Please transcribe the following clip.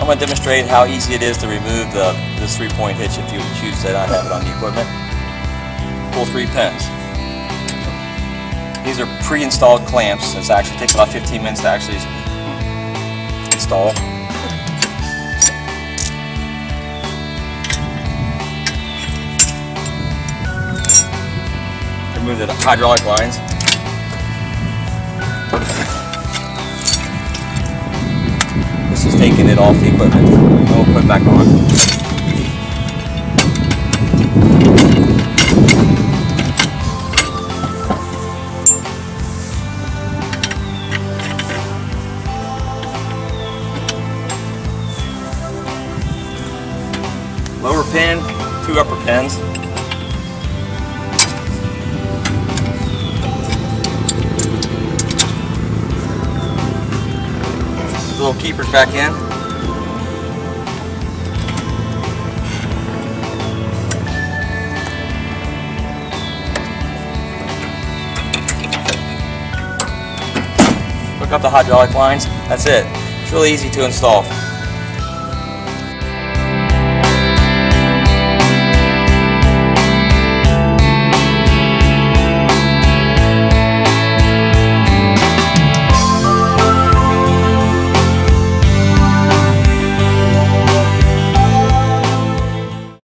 I'm going to demonstrate how easy it is to remove this 3-point hitch if you choose to not have it on the equipment. Pull 3 pins. These are pre-installed clamps. It actually takes about 15 minutes to actually install. Remove the hydraulic lines. This is taking it off the equipment. And we'll put it back on. Lower pin, 2 upper pins. Little keepers back in. Hook up the hydraulic lines. That's it. It's really easy to install.